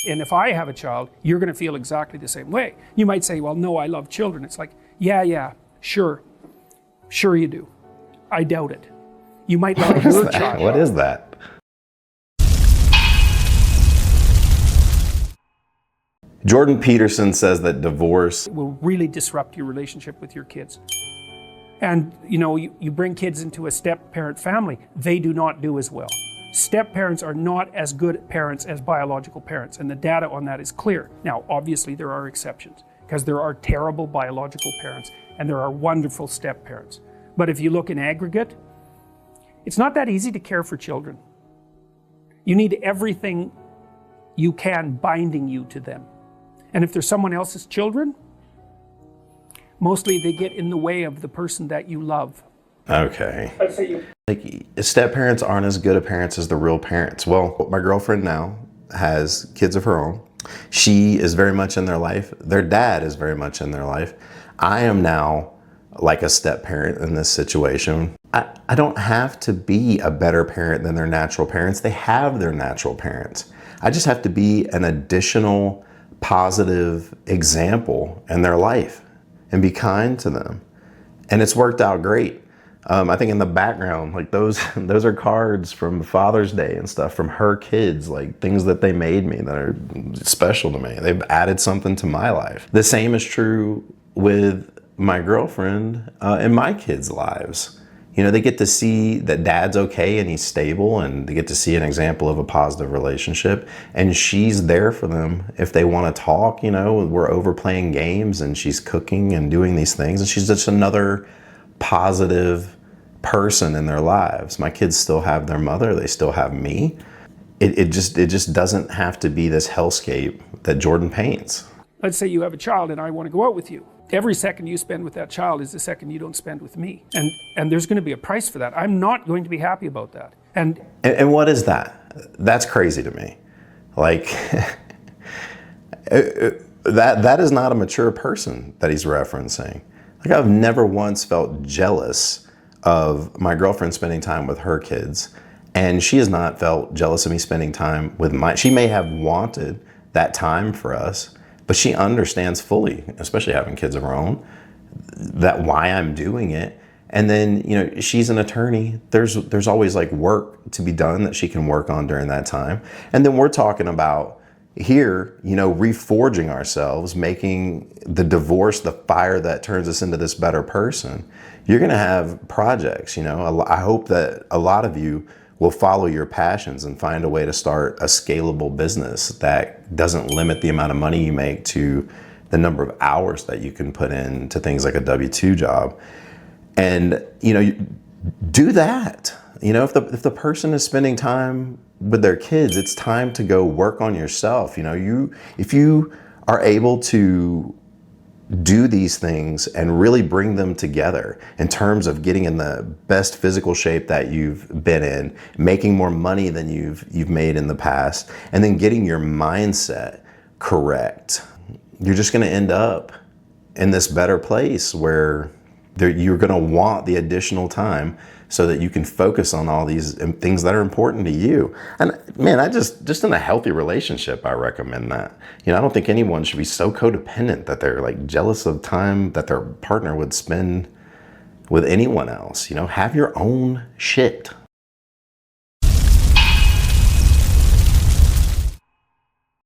And if I have a child, you're going to feel exactly the same way. You might say, well, no, I love children. It's like, yeah, sure you do. I doubt it. You might love your child. What is that? Jordan Peterson says that divorce will really disrupt your relationship with your kids. And you bring kids into a step-parent family, they do not do as well. Step-parents are not as good parents as biological parents, and the data on that is clear. Now, obviously there are exceptions, because there are terrible biological parents, and there are wonderful step-parents. But if you look in aggregate, it's not that easy to care for children. You need everything you can binding you to them. And if they're someone else's children, mostly they get in the way of the person that you love. Okay. Like, step-parents aren't as good of parents as the real parents. Well, my girlfriend now has kids of her own. She is very much in their life. Their dad is very much in their life. I am now like a step-parent in this situation. I don't have to be a better parent than their natural parents. They have their natural parents. I just have to be an additional positive example in their life and be kind to them. And it's worked out great. I think in the background, like those are cards from Father's Day and stuff from her kids, like things that they made me that are special to me. They've added something to my life. The same is true with my girlfriend and my kids' lives. They get to see that dad's okay and he's stable, and they get to see an example of a positive relationship, and she's there for them if they want to talk. We're over playing games and she's cooking and doing these things, and she's just another positive person in their lives. My kids still have their mother, they still have me. It just doesn't have to be this hellscape that Jordan paints. Let's say you have a child and I want to go out with you. Every second you spend with that child is the second you don't spend with me. And there's going to be a price for that. I'm not going to be happy about that. And what is that? That's crazy to me. Like, that is not a mature person that he's referencing. Like, I've never once felt jealous of my girlfriend spending time with her kids, and she has not felt jealous of me spending time with mine. She may have wanted that time for us, but she understands fully, especially having kids of her own, that why I'm doing it. And then, she's an attorney. There's always like work to be done that she can work on during that time. And then we're talking about here, reforging ourselves, making the divorce the fire that turns us into this better person. You're going to have projects, I hope that a lot of you will follow your passions and find a way to start a scalable business that doesn't limit the amount of money you make to the number of hours that you can put into things like a W-2 job. And, do that. If the person is spending time with their kids, it's time to go work on yourself. If you are able to do these things and really bring them together in terms of getting in the best physical shape that you've been in, making more money than you've made in the past, and then getting your mindset correct, you're just going to end up in this better place where you're going to want the additional time so that you can focus on all these things that are important to you. And man, I just in a healthy relationship, I recommend that. I don't think anyone should be so codependent that they're like jealous of time that their partner would spend with anyone else. Have your own shit.